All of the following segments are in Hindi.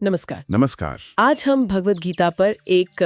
नमस्कार। नमस्कार। आज हम भगवत गीता पर एक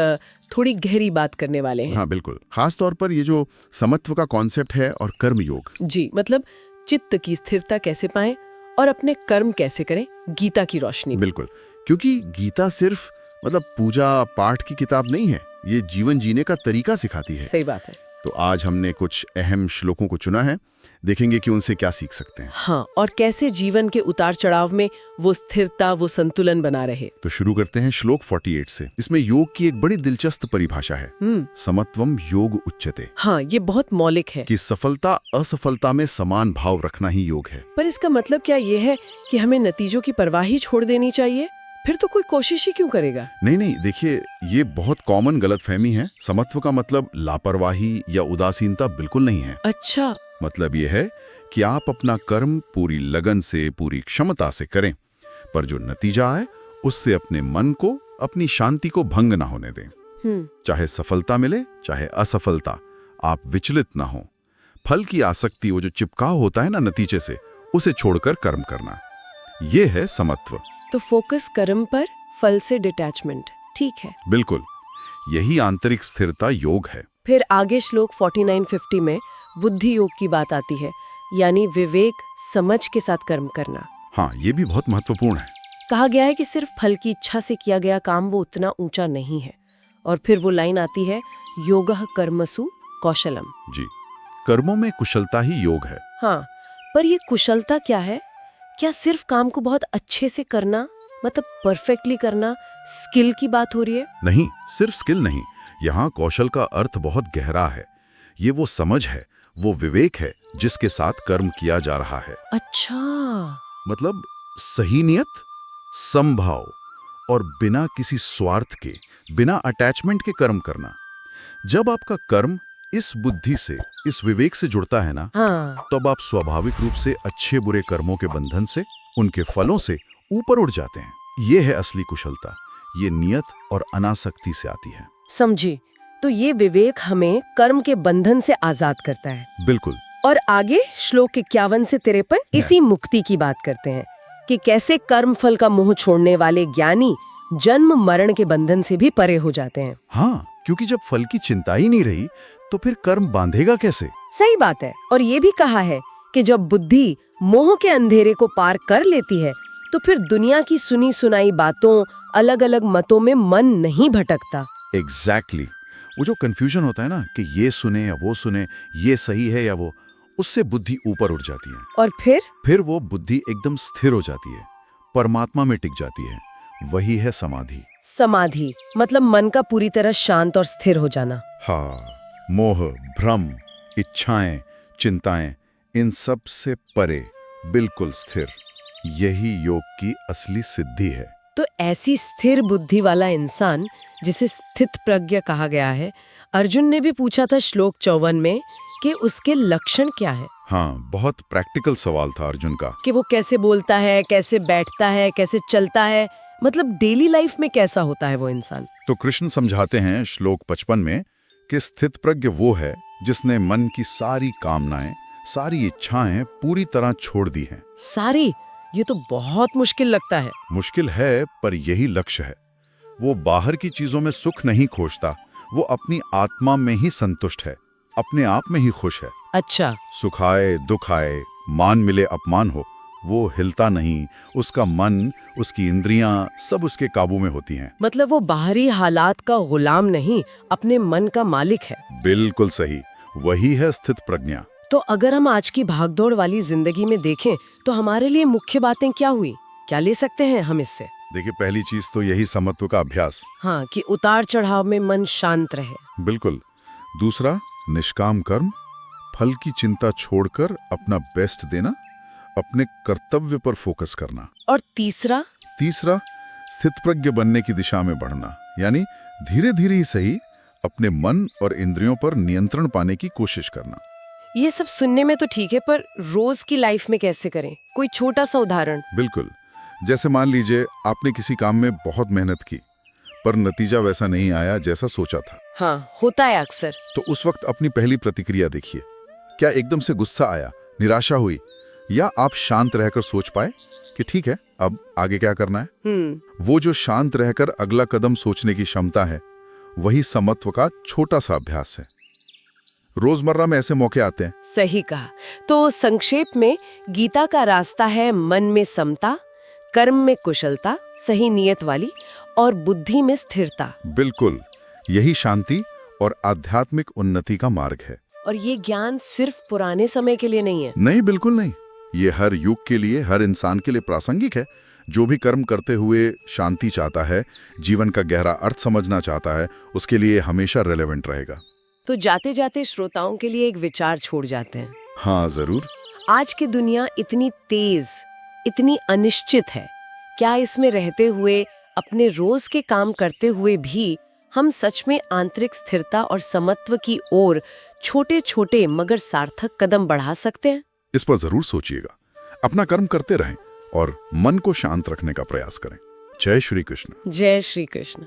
थोड़ी गहरी बात करने वाले हैं। हाँ बिल्कुल, खास तौर पर ये जो समत्व का कॉन्सेप्ट है और कर्म योग। जी, मतलब चित्त की स्थिरता कैसे पाएं और अपने कर्म कैसे करें गीता की रोशनी में। बिल्कुल, क्योंकि गीता सिर्फ पूजा पाठ की किताब नहीं है, ये जीवन जीने का तरीका सिखाती है। सही बात है। तो आज हमने कुछ अहम श्लोकों को चुना है, देखेंगे कि उनसे क्या सीख सकते हैं। हाँ, और कैसे जीवन के उतार चढ़ाव में वो स्थिरता, वो संतुलन बना रहे। तो शुरू करते हैं श्लोक 48 से। इसमें योग की एक बड़ी दिलचस्प परिभाषा है, समत्वम योग उच्यते। हाँ, ये बहुत मौलिक है। कि सफलता असफलता में समान भाव रखना ही योग है। पर इसका मतलब क्या ये है कि हमें नतीजों की परवाह ही छोड़ देनी चाहिए? फिर तो कोई कोशिश ही क्यों करेगा? नहीं, देखिए ये बहुत कॉमन गलतफहमी है। समत्व का मतलब लापरवाही या उदासीनता बिल्कुल नहीं है। अच्छा। मतलब ये है कि आप अपना कर्म पूरी लगन से, पूरी क्षमता से करें, पर जो नतीजा आए उससे अपने मन को, अपनी शांति को भंग ना होने दें। चाहे सफलता मिले चाहे असफलता, आप विचलित ना हो। फल की आसक्ति, वो जो चिपकाव होता है ना नतीजे से, उसे छोड़कर कर्म करना, ये है समत्व। तो फोकस कर्म पर, फल से डिटैचमेंट। ठीक है। बिल्कुल, यही आंतरिक स्थिरता योग है। फिर आगे श्लोक 49-50 में बुद्धि योग की बात आती है, यानी विवेक समझ के साथ कर्म करना। हाँ, ये भी बहुत महत्वपूर्ण है। कहा गया है कि सिर्फ फल की इच्छा से किया गया काम वो उतना ऊंचा नहीं है। और फिर वो लाइन आती है, योगः कर्मसु कौशलम। जी, कर्मों में कुशलता ही योग है। हाँ, पर ये कुशलता क्या है? क्या सिर्फ काम को बहुत अच्छे से करना, मतलब परफेक्टली करना, स्किल की बात हो रही है? नहीं, सिर्फ स्किल नहीं, यहाँ कौशल का अर्थ बहुत गहरा है। ये वो समझ है, वो विवेक है जिसके साथ कर्म किया जा रहा है। अच्छा। मतलब सही नियत, समभाव और बिना किसी स्वार्थ के, बिना अटैचमेंट के कर्म करना। जब आपका कर्म इस बुद्धि से, इस विवेक से जुड़ता है ना, हाँ। तब आप स्वाभाविक रूप से अच्छे बुरे कर्मों के बंधन से, उनके फलों से ऊपर उठ जाते हैं। ये है असली कुशलता। ये नियत और अनासक्ति से आती है। समझी। तो ये विवेक हमें कर्म के बंधन से आजाद करता है। बिल्कुल। और आगे श्लोक 51 से 53 इसी मुक्ति की बात करते हैं कि कैसे कर्म फल का मोह छोड़ने वाले ज्ञानी जन्म मरण के बंधन से भी परे हो जाते हैं। हाँ, क्योंकि जब फल की चिंता ही नहीं रही तो फिर कर्म बांधेगा कैसे? सही बात है। और ये भी कहा है कि जब बुद्धि मोह के अंधेरे को पार कर लेती है तो फिर दुनिया की सुनी सुनाई बातों, अलग अलग मतों में मन नहीं भटकता। एग्जैक्टली। वो जो कंफ्यूजन होता है ना कि ये सुने या वो सुने, ये सही है या वो, उससे बुद्धि ऊपर उठ जाती है। और फिर वो बुद्धि एकदम स्थिर हो जाती है, परमात्मा में टिक जाती है। वही है समाधि। समाधि मतलब मन का पूरी तरह शांत और स्थिर हो जाना। हाँ, मोह, भ्रम, इच्छाएं, चिंताएं, इन सब से परे, बिल्कुल स्थिर। यही योग की असली सिद्धि है। तो ऐसी स्थिर बुद्धि वाला इंसान, जिसे स्थित प्रज्ञ कहा गया है, अर्जुन ने भी पूछा था श्लोक 54 में कि उसके लक्षण क्या है। हाँ, बहुत प्रैक्टिकल सवाल था अर्जुन का। कि वो कैसे बोलता है, कैसे बैठता है, कैसे चलता है, मतलब डेली लाइफ में कैसा होता है वो इंसान। तो कृष्ण समझाते हैं श्लोक 55 में कि स्थित प्रज्ञ वो है जिसने मन की सारी कामनाएं, सारी इच्छाएं पूरी तरह छोड़ दी हैं। सारी? ये तो बहुत मुश्किल लगता है। मुश्किल है, पर यही लक्ष्य है। वो बाहर की चीजों में सुख नहीं खोजता, वो अपनी आत्मा में ही संतुष्ट है, अपने आप में ही खुश है। अच्छा। सुख आए, दुख आए, मान मिले, अपमान हो, वो हिलता नहीं। उसका मन, उसकी इंद्रियां सब उसके काबू में होती हैं। मतलब वो बाहरी हालात का गुलाम नहीं, अपने मन का मालिक है। बिल्कुल सही, वही है स्थित प्रज्ञा। तो अगर हम आज की भागदौड़ वाली जिंदगी में देखें तो हमारे लिए मुख्य बातें क्या हुई? क्या ले सकते हैं हम इससे? देखिए, पहली चीज तो यही समत्व का अभ्यास। हाँ, कि उतार चढ़ाव में मन शांत रहे। बिल्कुल। दूसरा, निष्काम कर्म, फल की चिंता छोड़कर अपना बेस्ट देना, अपने कर्तव्य पर फोकस करना। और तीसरा, स्थित प्रज्ञ बनने की दिशा में बढ़ना, यानी धीरे धीरे ही सही अपने मन और इंद्रियों पर नियंत्रण पाने की कोशिश करना। ये सब सुनने में तो ठीक है, पर रोज की लाइफ में कैसे करें? कोई छोटा सा उदाहरण। बिल्कुल। जैसे मान लीजिए आपने किसी काम में बहुत मेहनत की, पर नतीजा वैसा नहीं आया जैसा सोचा था। हाँ, होता है अक्सर। तो उस वक्त अपनी पहली प्रतिक्रिया देखिए। क्या एकदम से गुस्सा आया, निराशा हुई, या आप शांत रहकर सोच पाए कि ठीक है, अब आगे क्या करना है। वो जो शांत रहकर अगला कदम सोचने की क्षमता है, वही समत्व का छोटा सा अभ्यास है। रोजमर्रा में ऐसे मौके आते हैं। सही कहा। तो संक्षेप में गीता का रास्ता है मन में समता, कर्म में कुशलता, सही नियत वाली, और बुद्धि में स्थिरता। बिल्कुल, यही शांति और आध्यात्मिक उन्नति का मार्ग है। और ये ज्ञान सिर्फ पुराने समय के लिए नहीं है। नहीं, बिल्कुल नहीं। ये हर युग के लिए, हर इंसान के लिए प्रासंगिक है। जो भी कर्म करते हुए शांति चाहता है, जीवन का गहरा अर्थ समझना चाहता है, उसके लिए हमेशा रेलेवेंट रहेगा। तो जाते जाते श्रोताओं के लिए एक विचार छोड़ जाते हैं। हाँ, जरूर। आज की दुनिया इतनी तेज, इतनी अनिश्चित है। क्या इसमें रहते हुए, अपने रोज के काम करते हुए भी हम सच में आंतरिक स्थिरता और समत्व की ओर छोटे छोटे मगर सार्थक कदम बढ़ा सकते हैं? इस पर जरूर सोचिएगा। अपना कर्म करते रहें और मन को शांत रखने का प्रयास करें। जय श्री कृष्ण। जय श्री कृष्ण।